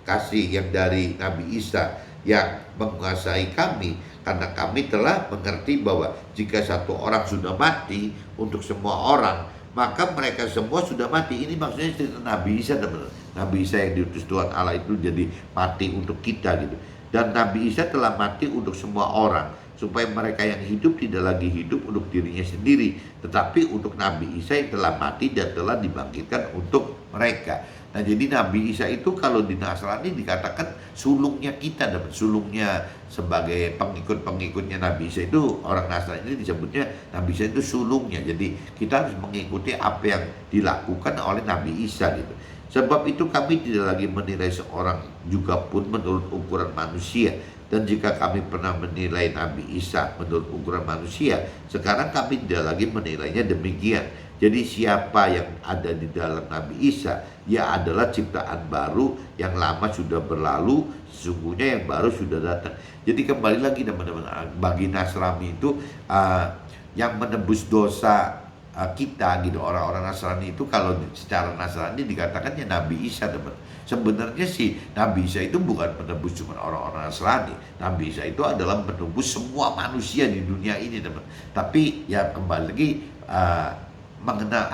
kasih yang dari Nabi Isa yang menguasai kami, karena kami telah mengerti bahwa jika satu orang sudah mati untuk semua orang, maka mereka semua sudah mati. Ini maksudnya cerita Nabi Isa, teman-teman. Nabi Isa yang diutus Tuhan Allah itu jadi mati untuk kita gitu. Dan Nabi Isa telah mati untuk semua orang, supaya mereka yang hidup tidak lagi hidup untuk dirinya sendiri, tetapi untuk Nabi Isa yang telah mati dan telah dibangkitkan untuk mereka. Nah, jadi Nabi Isa itu kalau di Nasrani dikatakan sulungnya kita, dan sulungnya sebagai pengikut-pengikutnya Nabi Isa itu, orang Nasrani ini disebutnya Nabi Isa itu sulungnya. Jadi kita harus mengikuti apa yang dilakukan oleh Nabi Isa gitu. Sebab itu kami tidak lagi menilai seorang juga pun menurut ukuran manusia. Dan jika kami pernah menilai Nabi Isa menurut ukuran manusia, sekarang kami tidak lagi menilainya demikian. Jadi siapa yang ada di dalam Nabi Isa, ia adalah ciptaan baru, yang lama sudah berlalu, sesungguhnya yang baru sudah datang. Jadi kembali lagi teman-teman, bagi Nasrani itu yang menebus dosa kita gitu, orang-orang Nasrani itu kalau secara Nasrani dikatakannya Nabi Isa, teman. Sebenarnya sih Nabi Isa itu bukan menebus cuma orang-orang Nasrani. Nabi Isa itu adalah menebus semua manusia di dunia ini, teman. Tapi ya kembali lagi mengenal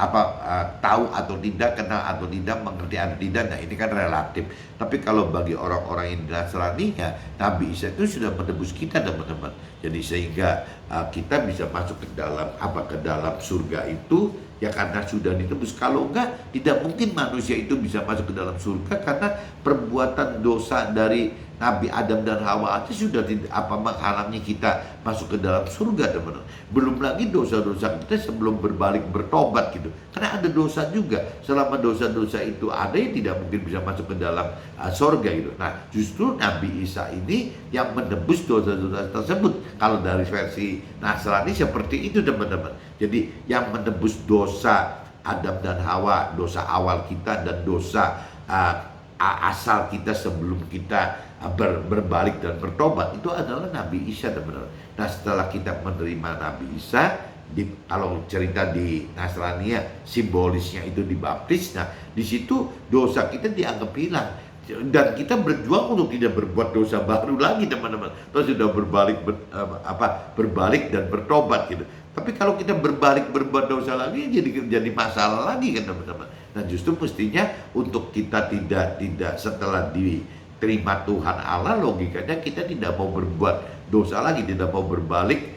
tahu atau tidak, kenal atau tidak, mengerti atau tidak, nah ini kan relatif. Tapi kalau bagi orang-orang yang Nasrani, ya Nabi Isa itu sudah menebus kita, teman-teman. Jadi sehingga kita bisa masuk ke dalam surga itu ya karena sudah ditebus. Kalau enggak, tidak mungkin manusia itu bisa masuk ke dalam surga, karena perbuatan dosa dari Nabi Adam dan Hawa itu sudah menghalangi kita masuk ke dalam surga, teman-teman. Belum lagi dosa-dosa kita sebelum berbalik bertobat gitu. Karena ada dosa juga. Selama dosa-dosa itu ada, yang tidak mungkin bisa masuk ke dalam surga gitu. Nah, justru Nabi Isa ini yang menebus dosa-dosa tersebut. Kalau dari versi Nasrani seperti itu, teman-teman. Jadi yang menebus dosa Adam dan Hawa, dosa awal kita dan dosa asal kita sebelum kita berbalik dan bertobat, itu adalah Nabi Isa, teman-teman. Nah, setelah kita menerima Nabi Isa, kalau cerita di Nasrani ya, simbolisnya itu dibaptis. Nah, di situ dosa kita dianggap hilang dan kita berjuang untuk tidak berbuat dosa baru lagi, teman-teman. Terus sudah berbalik dan bertobat gitu. Tapi kalau kita berbalik berbuat dosa lagi, jadi masalah lagi kan, teman-teman. Nah, justru mestinya untuk kita tidak setelah diterima Tuhan Allah, logikanya kita tidak mau berbuat dosa lagi, tidak mau berbalik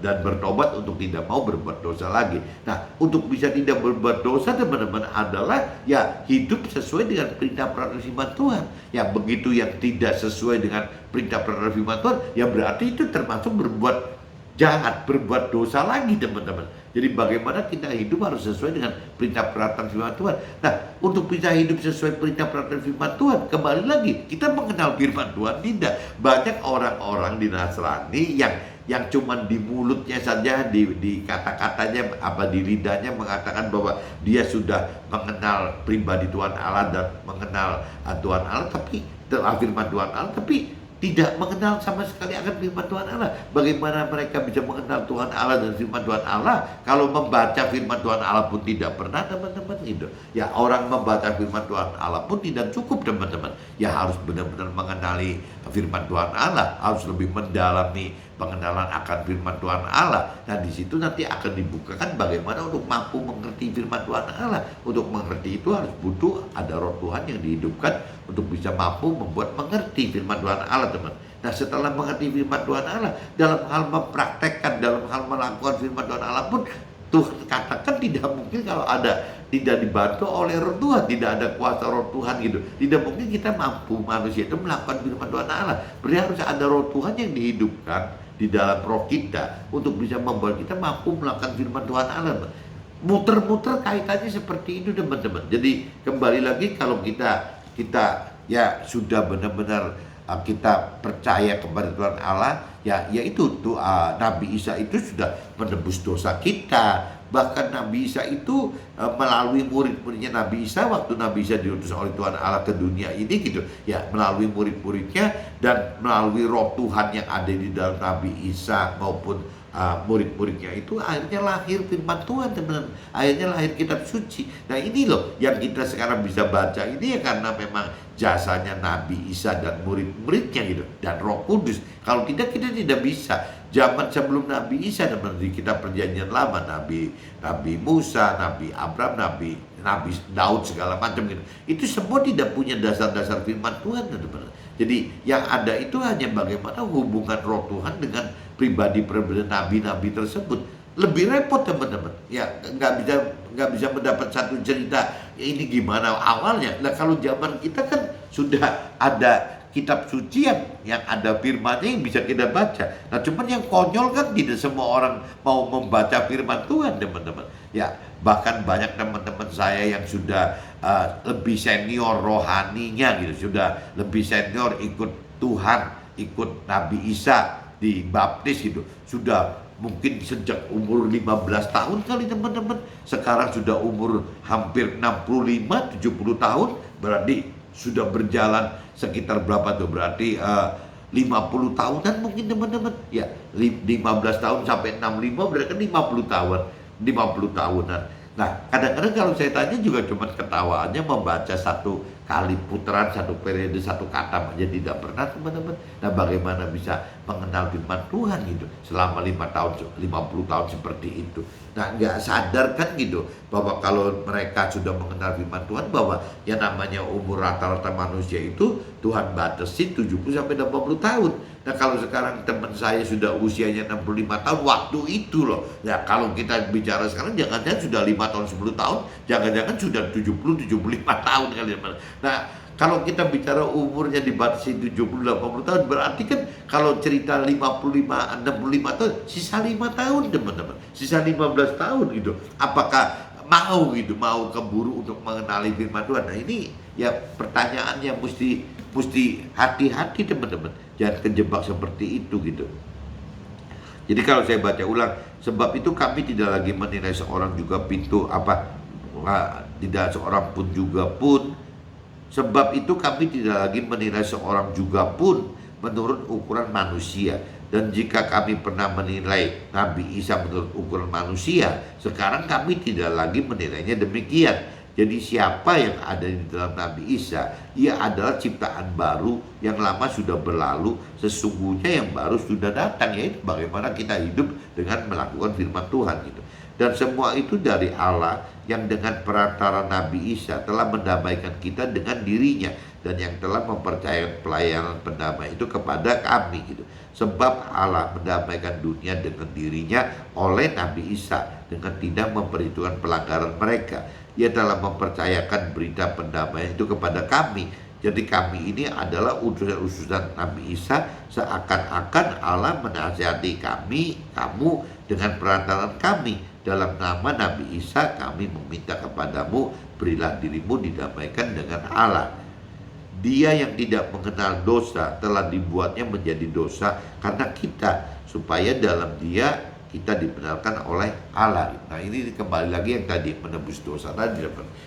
dan bertobat untuk tidak mau berbuat dosa lagi. Nah, untuk bisa tidak berbuat dosa, teman-teman, adalah ya hidup sesuai dengan perintah peraturan firman Tuhan. Ya begitu yang tidak sesuai dengan perintah peraturan firman Tuhan, ya berarti itu termasuk berbuat jahat, berbuat dosa lagi, teman-teman. Jadi bagaimana kita hidup harus sesuai dengan perintah peraturan firman Tuhan. Nah, untuk bisa hidup sesuai perintah peraturan firman Tuhan, kembali lagi kita mengenal firman Tuhan tidak. Banyak orang-orang di Nasrani yang cuman di mulutnya saja, di kata-katanya, di lidahnya mengatakan bahwa dia sudah mengenal pribadi Tuhan Allah dan mengenal Tuhan Allah, tapi firman Tuhan Allah, tapi tidak mengenal sama sekali akan firman Tuhan Allah. Bagaimana mereka bisa mengenal Tuhan Allah dan firman Tuhan Allah kalau membaca firman Tuhan Allah pun tidak pernah, teman-teman gitu. Ya, orang membaca firman Tuhan Allah pun tidak cukup, teman-teman. Ya harus benar-benar mengenali firman Tuhan Allah, harus lebih mendalami pengenalan akan firman Tuhan Allah. Nah, di situ nanti akan dibukakan bagaimana untuk mampu mengerti firman Tuhan Allah. Untuk mengerti itu harus butuh ada Roh Tuhan yang dihidupkan untuk bisa mampu membuat mengerti firman Tuhan Allah, teman. Nah, setelah mengerti firman Tuhan Allah, dalam hal mempraktekkan, dalam hal melakukan firman Tuhan Allah pun Tuhan katakan tidak mungkin kalau tidak dibantu oleh roh Tuhan, tidak ada kuasa roh Tuhan gitu. Tidak mungkin kita mampu manusia itu melakukan firman Tuhan Allah. Berarti harus ada roh Tuhan yang dihidupkan di dalam roh kita untuk bisa membuat kita mampu melakukan firman Tuhan Allah. Muter-muter kaitannya seperti itu teman-teman. Jadi kembali lagi kalau kita ya sudah benar-benar kita percaya kepada Tuhan Allah, ya itu Nabi Isa itu sudah menebus dosa kita. Bahkan Nabi Isa itu melalui murid-muridnya Nabi Isa, waktu Nabi Isa diutus oleh Tuhan Allah ke dunia ini gitu, ya melalui murid-muridnya dan melalui roh Tuhan yang ada di dalam Nabi Isa maupun murid-muridnya itu, akhirnya lahir firman Tuhan teman-teman, akhirnya lahir kitab suci. Nah ini loh yang kita sekarang bisa baca ini ya karena memang jasanya Nabi Isa dan murid-muridnya gitu, dan Roh Kudus. Kalau tidak kita tidak bisa. Zaman sebelum Nabi Isa dan di kitab perjanjian lama, Nabi Musa, Nabi Abraham, Nabi Daud segala macam gitu, itu semua tidak punya dasar-dasar firman Tuhan teman-teman. Jadi yang ada itu hanya bagaimana hubungan roh Tuhan dengan pribadi-pribadi nabi-nabi tersebut. Lebih repot teman-teman. Ya nggak bisa mendapat satu cerita ya, ini gimana awalnya. Nah kalau zaman kita kan sudah ada kitab suci yang ada firmannya yang bisa kita baca. Nah cuman yang konyol kan tidak semua orang mau membaca firman Tuhan teman-teman. Ya bahkan banyak teman-teman saya yang sudah lebih senior rohaninya gitu, sudah lebih senior ikut Tuhan, ikut Nabi Isa dibaptis gitu, sudah mungkin sejak umur 15 tahun kali teman-teman. Sekarang sudah umur hampir 65-70 tahun, berarti sudah berjalan sekitar berapa tuh? Berarti 50 tahunan mungkin teman-teman. Ya, 15 tahun sampai 65 berarti kan 50 tahun. 50 tahunan. Nah, kadang-kadang kalau saya tanya juga cuma ketawaannya membaca satu kali putaran, satu periode, satu kata aja tidak pernah teman-teman. Nah, bagaimana bisa mengenal firman Tuhan gitu selama 50 tahun seperti itu. Nah, nggak sadar kan gitu bahwa kalau mereka sudah mengenal firman Tuhan bahwa yang namanya umur rata-rata manusia itu Tuhan batasi 70 sampai 80 tahun. Nah, kalau sekarang teman saya sudah usianya 65 tahun, waktu itu loh. Ya, kalau kita bicara sekarang jangan-jangan sudah 5 tahun 10 tahun, jangan-jangan sudah 70-75 tahun kali. Nah, kalau kita bicara umurnya dibatasi 70-80 tahun, berarti kan kalau cerita 55-65 tahun, sisa 5 tahun teman-teman, sisa 15 tahun gitu. Apakah mau keburu untuk mengenali firman Tuhan? Nah ini ya pertanyaan yang mesti hati-hati teman-teman, jangan kejebak seperti itu gitu. Jadi kalau saya baca ulang, sebab itu kami tidak lagi menilai seorang juga tidak seorang pun juga pun. Sebab itu kami tidak lagi menilai seorang juga pun menurut ukuran manusia. Dan jika kami pernah menilai Nabi Isa menurut ukuran manusia, sekarang kami tidak lagi menilainya demikian. Jadi siapa yang ada di dalam Nabi Isa, ia adalah ciptaan baru, yang lama sudah berlalu, sesungguhnya yang baru sudah datang, yaitu bagaimana kita hidup dengan melakukan firman Tuhan gitu. Dan semua itu dari Allah yang dengan perantara Nabi Isa telah mendamaikan kita dengan dirinya, dan yang telah mempercayakan pelayanan pendamai itu kepada kami gitu. Sebab Allah mendamaikan dunia dengan dirinya oleh Nabi Isa dengan tidak memperhitungkan pelanggaran mereka. Ia telah mempercayakan berita pendamaian itu kepada kami. Jadi kami ini adalah utusan Nabi Isa, seakan-akan Allah menasihati kamu dengan perantaraan kami. Dalam nama Nabi Isa kami meminta kepadamu, berilah dirimu didamaikan dengan Allah. Dia yang tidak mengenal dosa telah dibuatnya menjadi dosa karena kita, supaya dalam Dia kita dibenarkan oleh Allah. Nah ini kembali lagi yang tadi menebus dosa tadi,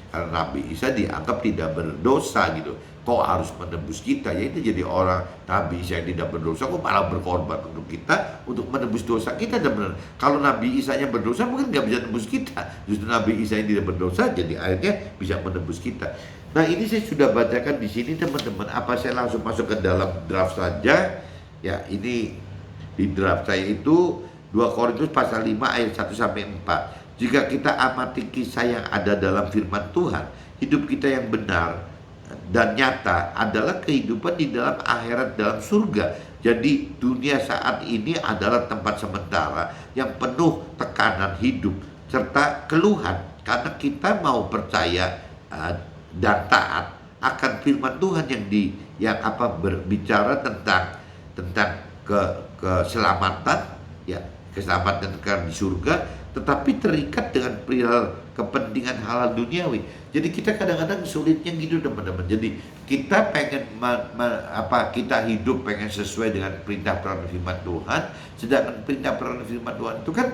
karena Nabi Isa dianggap tidak berdosa gitu. Kok harus menebus kita? Ya itu jadi orang Nabi Isa yang tidak berdosa kok malah berkorban untuk kita, untuk menebus dosa kita. Dan benar, kalau Nabi Isa yang berdosa mungkin nggak bisa menebus kita. Justru Nabi Isa yang tidak berdosa jadi akhirnya bisa menebus kita. Nah ini saya sudah bacakan di sini teman-teman. Apa saya langsung masuk ke dalam draft saja? Ya ini di draft saya itu 2 Korintus pasal 5 ayat 1 sampai 4. Jika kita amati kisah yang ada dalam firman Tuhan, hidup kita yang benar dan nyata adalah kehidupan di dalam akhirat, dalam surga. Jadi dunia saat ini adalah tempat sementara yang penuh tekanan hidup, serta keluhan, karena kita mau percaya dan taat akan firman Tuhan yang berbicara tentang keselamatan, ya, keselamatan di surga, tetapi terikat dengan perihal kepentingan halal duniawi. Jadi kita kadang-kadang sulitnya gitu, teman-teman. Jadi kita pengen kita hidup pengen sesuai dengan perintah peraturan firman Tuhan, sedangkan perintah peraturan firman Tuhan itu kan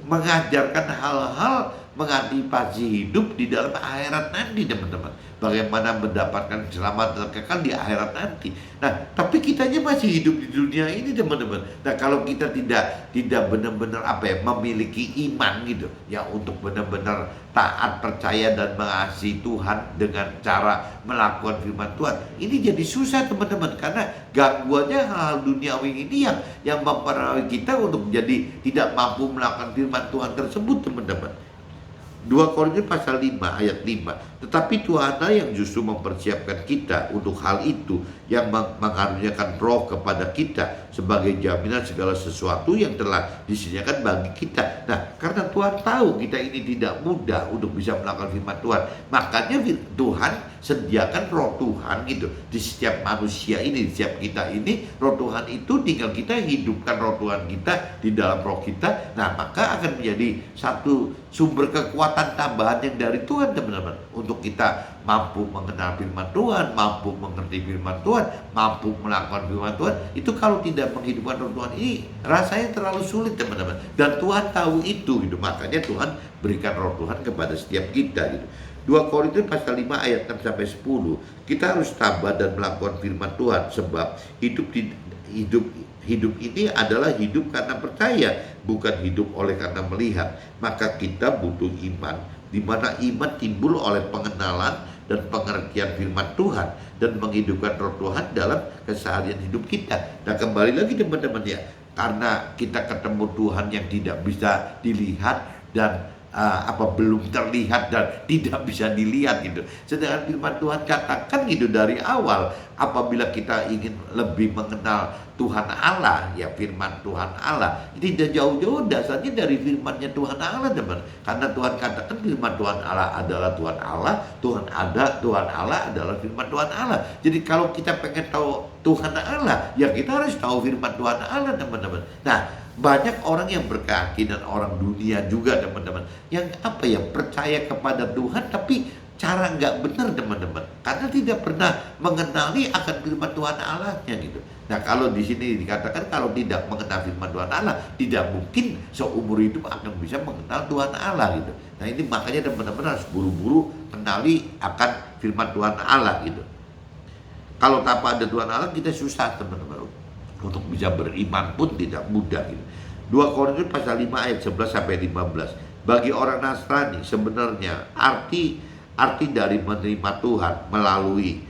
mengajarkan hal-hal mengantisipasi hidup di dalam akhirat nanti, teman-teman. Bagaimana mendapatkan keselamatan kekal di akhirat nanti. Nah, tapi kitanya masih hidup di dunia ini, teman-teman. Nah, kalau kita tidak benar-benar memiliki iman gitu, ya, untuk benar-benar taat, percaya dan mengasihi Tuhan dengan cara melakukan firman Tuhan, ini jadi susah, teman-teman, karena gangguannya hal duniawi ini yang mempengaruhi kita untuk menjadi tidak mampu melakukan firman Tuhan tersebut, teman-teman. 2 Korintus pasal 5 ayat 5. Tetapi Tuhanlah yang justru mempersiapkan kita untuk hal itu, yang mengaruniakan Roh kepada kita sebagai jaminan segala sesuatu yang telah disediakan bagi kita. Nah, karena Tuhan tahu kita ini tidak mudah untuk bisa melakukan firman Tuhan, makanya Tuhan sediakan Roh Tuhan gitu di setiap manusia ini, di setiap kita ini. Roh Tuhan itu tinggal kita hidupkan Roh Tuhan kita di dalam roh kita. Nah, maka akan menjadi satu sumber kekuatan tambahan yang dari Tuhan, teman-teman, untuk kita mampu mengenal firman Tuhan, mampu mengerti firman Tuhan, mampu melakukan firman Tuhan. Itu kalau tidak menghidupkan Roh Tuhan ini rasanya terlalu sulit, teman-teman. Dan Tuhan tahu itu gitu. Makanya Tuhan berikan Roh Tuhan kepada setiap kita gitu. 2 Korintus pasal 5 ayat 6 sampai 10. Kita harus tabah dan melakukan firman Tuhan, sebab hidup ini adalah hidup karena percaya, bukan hidup oleh karena melihat. Maka kita butuh iman, di mana iman timbul oleh pengenalan dan pengertian firman Tuhan dan menghidupkan Roh Tuhan dalam keseharian hidup kita. Nah, kembali lagi, teman-teman, ya, karena kita ketemu Tuhan yang tidak bisa dilihat dan belum terlihat dan tidak bisa dilihat gitu. Sedangkan firman Tuhan katakan gitu dari awal, apabila kita ingin lebih mengenal Tuhan Allah, ya, firman Tuhan Allah tidak jauh-jauh dasarnya dari firman-Nya Tuhan Allah, teman. Karena Tuhan katakan firman Tuhan Allah adalah Tuhan Allah, Tuhan Allah adalah firman Tuhan Allah. Jadi kalau kita pengen tahu Tuhan Allah, ya kita harus tahu firman Tuhan Allah, teman-teman. Nah, banyak orang yang berkeyakinan, orang dunia juga, teman-teman, yang percaya kepada Tuhan tapi cara nggak benar, teman-teman, karena tidak pernah mengenali akan firman Tuhan Allahnya gitu. Nah, kalau di sini dikatakan kalau tidak mengenal firman Tuhan Allah, tidak mungkin seumur hidup akan bisa mengenal Tuhan Allah gitu. Nah, ini makanya teman-teman harus buru-buru kenali akan firman Tuhan Allah gitu. Kalau tanpa ada Tuhan Allah kita susah, teman-teman. Untuk bisa beriman pun tidak mudah gitu. 2 Korintus pasal 5 ayat 11 sampai 15. Bagi orang Nasrani sebenarnya arti dari menerima Tuhan melalui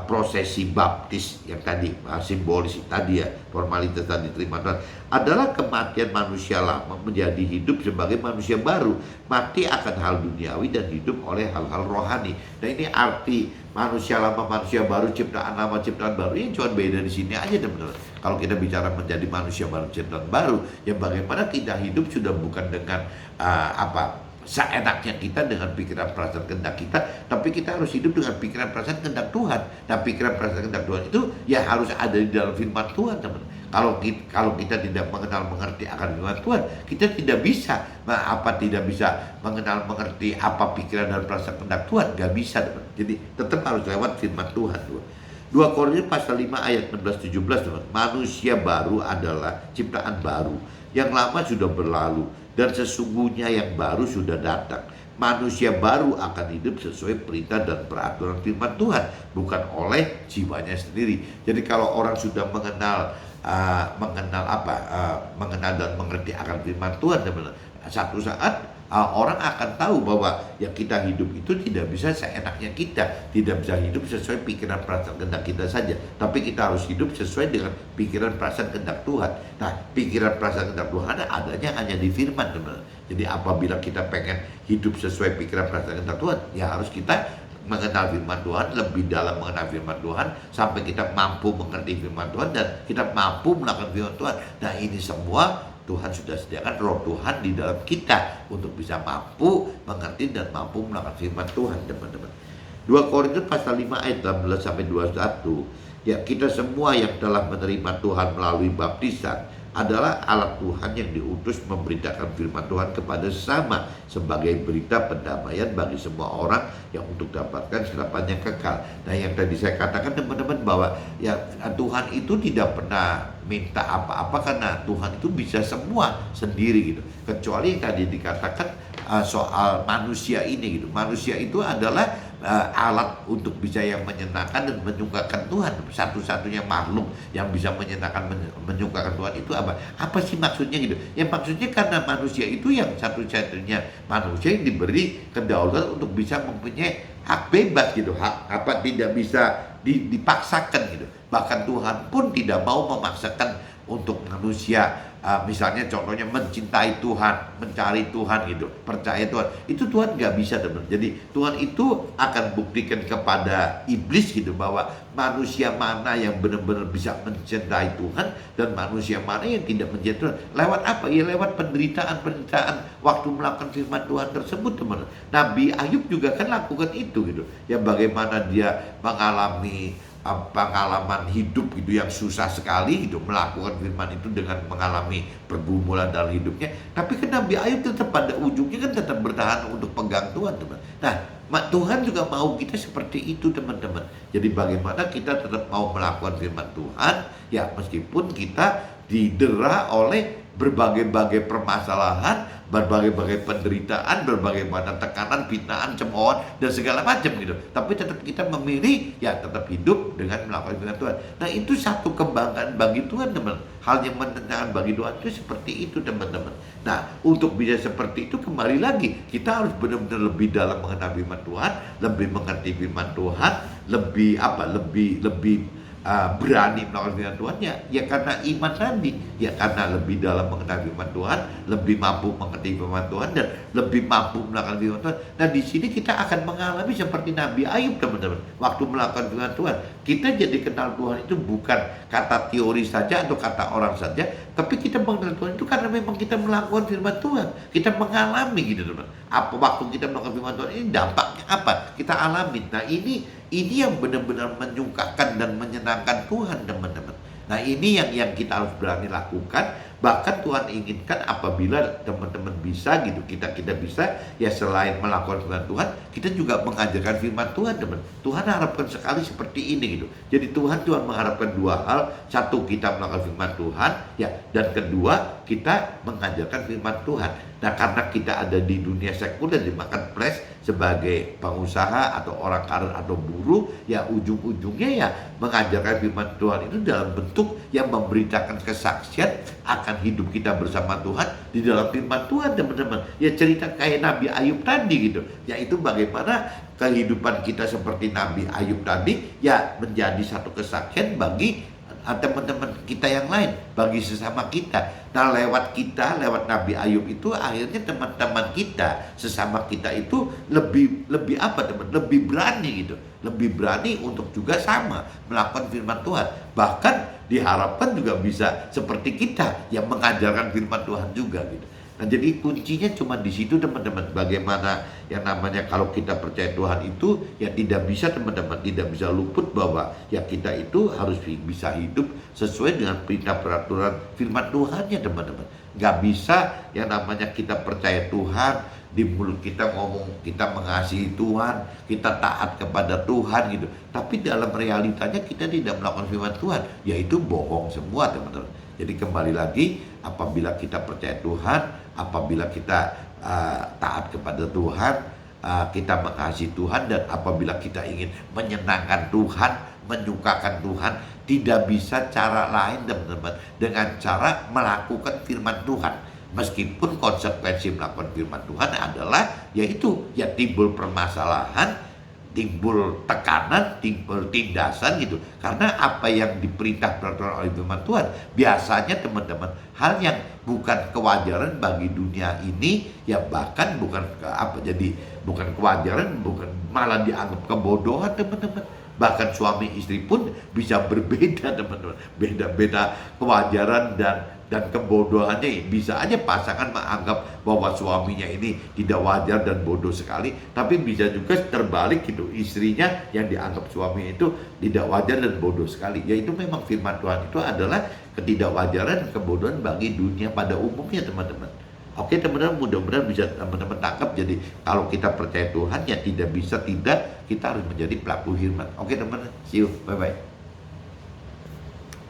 prosesi baptis yang tadi simbolis tadi, ya, formalitas tadi terima Tuhan, adalah kematian manusia lama menjadi hidup sebagai manusia baru, mati akan hal duniawi dan hidup oleh hal-hal rohani. Nah, ini arti manusia lama, manusia baru, ciptaan lama, ciptaan baru. Ini cuma beda di sini aja, teman-teman. Kalau kita bicara menjadi manusia baru, ciptaan baru, ya bagaimana kita hidup sudah bukan dengan seenaknya kita dengan pikiran perasaan kehendak kita, tapi kita harus hidup dengan pikiran perasaan kehendak Tuhan. Nah, pikiran perasaan kehendak Tuhan itu ya harus ada di dalam firman Tuhan, teman. Kalau kita tidak mengerti akan firman Tuhan, kita tidak bisa mengerti apa pikiran dan perasaan kehendak Tuhan, gak bisa, teman. Jadi tetap harus lewat firman Tuhan, teman. 2 Korintus pasal 5 ayat 16-17, teman. Manusia baru adalah ciptaan baru, yang lama sudah berlalu dan sesungguhnya yang baru sudah datang. Manusia baru akan hidup sesuai perintah dan peraturan firman Tuhan, bukan oleh jiwanya sendiri. Jadi kalau orang sudah mengenal dan mengerti akan firman Tuhan, teman-teman, satu saat orang akan tahu bahwa ya kita hidup itu tidak bisa seenaknya kita, tidak bisa hidup sesuai pikiran perasaan kehendak kita saja, tapi kita harus hidup sesuai dengan pikiran perasaan kehendak Tuhan. Nah, pikiran perasaan kehendak Tuhan adanya hanya di firman, teman. Jadi apabila kita pengen hidup sesuai pikiran perasaan kehendak Tuhan, ya harus kita mengenal firman Tuhan, lebih dalam mengenal firman Tuhan, sampai kita mampu mengerti firman Tuhan dan kita mampu melakukan firman Tuhan. Nah, ini semua Tuhan sudah sediakan Roh Tuhan di dalam kita untuk bisa mampu mengerti dan mampu melakukan firman Tuhan, teman-teman. 2 Korintus pasal 5 ayat 18 sampai 21. Ya, kita semua yang telah menerima Tuhan melalui baptisan adalah alat Tuhan yang diutus memberitakan firman Tuhan kepada sesama sebagai berita pendamaian bagi semua orang yang untuk dapatkan harapan yang kekal. Nah, yang tadi saya katakan, teman-teman, bahwa ya Tuhan itu tidak pernah minta apa-apa karena Tuhan itu bisa semua sendiri gitu. Kecuali yang tadi dikatakan soal manusia ini gitu. Manusia itu adalah alat untuk bisa yang menyenangkan dan menyukakan Tuhan. Satu-satunya makhluk yang bisa menyenangkan, menyukakan Tuhan itu apa? Apa sih maksudnya gitu? Ya maksudnya karena manusia itu yang satu-satunya manusia yang diberi kedaulatan untuk bisa mempunyai hak bebas gitu, hak apa tidak bisa dipaksakan gitu. Bahkan Tuhan pun tidak mau memaksakan untuk manusia. Misalnya contohnya mencintai Tuhan, mencari Tuhan gitu, percaya Tuhan, itu Tuhan nggak bisa, teman. Jadi Tuhan itu akan buktikan kepada iblis gitu bahwa manusia mana yang benar-benar bisa mencintai Tuhan dan manusia mana yang tidak mencintai Tuhan. Lewat apa? Ya lewat penderitaan waktu melakukan firman Tuhan tersebut, teman. Nabi Ayub juga kan lakukan itu gitu. Ya bagaimana dia mengalami pengalaman hidup gitu yang susah sekali gitu, melakukan firman itu dengan mengalami pergumulan dalam hidupnya, tapi kan Nabi Ayub tetap pada ujungnya kan tetap bertahan untuk pegang Tuhan, teman. Nah, Tuhan juga mau kita seperti itu, teman-teman. Jadi bagaimana kita tetap mau melakukan firman Tuhan ya meskipun kita didera oleh berbagai-bagai permasalahan, berbagai-bagai penderitaan, berbagai macam tekanan, fitnaan, cemoohan dan segala macam gitu. Tapi tetap kita memilih ya tetap hidup dengan melakukan firman Tuhan. Nah, itu satu kebanggaan bagi Tuhan, teman. Hal yang menyenangkan bagi Tuhan itu seperti itu, teman-teman. Nah, untuk bisa seperti itu kembali lagi kita harus benar-benar lebih dalam mengenal firman Tuhan, lebih mengerti firman Tuhan, lebih berani melakukan firman Tuhan ya karena iman tadi, ya karena lebih dalam mengenal firman Tuhan, lebih mampu mengerti firman Tuhan dan lebih mampu melakukan firman Tuhan. Nah, di sini kita akan mengalami seperti Nabi Ayub, teman-teman. Waktu melakukan firman Tuhan, kita jadi kenal Tuhan itu bukan kata teori saja atau kata orang saja, tapi kita mengenal Tuhan itu karena memang kita melakukan firman Tuhan, kita mengalami gitu, teman. Apa waktu kita melakukan firman Tuhan ini dampaknya apa? Kita alami. Nah, ini yang benar-benar menyukakan dan menyenangkan Tuhan, teman-teman. Nah, ini yang kita harus berani lakukan. Bahkan Tuhan inginkan apabila teman-teman bisa gitu, kita bisa ya selain melakukan firman Tuhan, kita juga mengajarkan firman Tuhan, teman. Tuhan harapkan sekali seperti ini gitu. Jadi Tuhan mengharapkan dua hal. Satu, kita melakukan firman Tuhan ya, dan kedua, kita mengajarkan firman Tuhan. Nah, karena kita ada di dunia sekuler, di marketplace sebagai pengusaha atau orang karir atau buruh, ya ujung-ujungnya ya mengajarkan firman Tuhan itu dalam bentuk yang memberitakan kesaksian akan hidup kita bersama Tuhan di dalam firman Tuhan, teman-teman. Ya cerita kayak Nabi Ayub tadi gitu, yaitu bagaimana kehidupan kita seperti Nabi Ayub tadi ya menjadi satu kesaksian bagi teman-teman kita yang lain, bagi sesama kita. Nah, lewat Nabi Ayub itu akhirnya teman-teman kita, sesama kita itu lebih apa, teman? Lebih berani gitu, lebih berani untuk juga sama melakukan firman Tuhan. Bahkan diharapkan juga bisa seperti kita yang mengajarkan firman Tuhan juga gitu. Nah, jadi kuncinya cuma di situ, teman-teman. Bagaimana yang namanya kalau kita percaya Tuhan itu ya tidak bisa, teman-teman, tidak bisa luput bahwa ya kita itu harus bisa hidup sesuai dengan perintah peraturan firman Tuhan ya, teman-teman. Gak bisa yang namanya kita percaya Tuhan, di mulut kita ngomong kita mengasihi Tuhan, kita taat kepada Tuhan gitu, tapi dalam realitanya kita tidak melakukan firman Tuhan, yaitu bohong semua, teman-teman. Jadi kembali lagi, apabila kita percaya Tuhan, apabila kita taat kepada Tuhan, kita mengasihi Tuhan, dan apabila kita ingin menyenangkan Tuhan, menyukakan Tuhan, tidak bisa cara lain, teman-teman, dengan cara melakukan firman Tuhan. Meskipun konsekuensi melakukan firman Tuhan adalah yaitu ya timbul permasalahan, timbul tekanan, timbul tindasan gitu. Karena apa yang diperintah peraturan oleh firman Tuhan biasanya, teman-teman, hal yang bukan kewajaran bagi dunia ini, ya bahkan bukan bukan kewajaran, bukan malah dianggap kebodohan, teman-teman. Bahkan suami istri pun bisa berbeda, teman-teman, beda-beda kewajaran dan dan kebodohannya. Bisa aja pasangan menganggap bahwa suaminya ini tidak wajar dan bodoh sekali, tapi bisa juga terbalik gitu, istrinya yang dianggap suami itu tidak wajar dan bodoh sekali. Yaitu memang firman Tuhan itu adalah ketidakwajaran dan kebodohan bagi dunia pada umumnya, teman-teman. Oke teman-teman, mudah-mudahan bisa teman-teman tangkap. Jadi kalau kita percaya Tuhan, ya tidak bisa tidak, kita harus menjadi pelaku firman. Oke teman-teman, see you, bye-bye.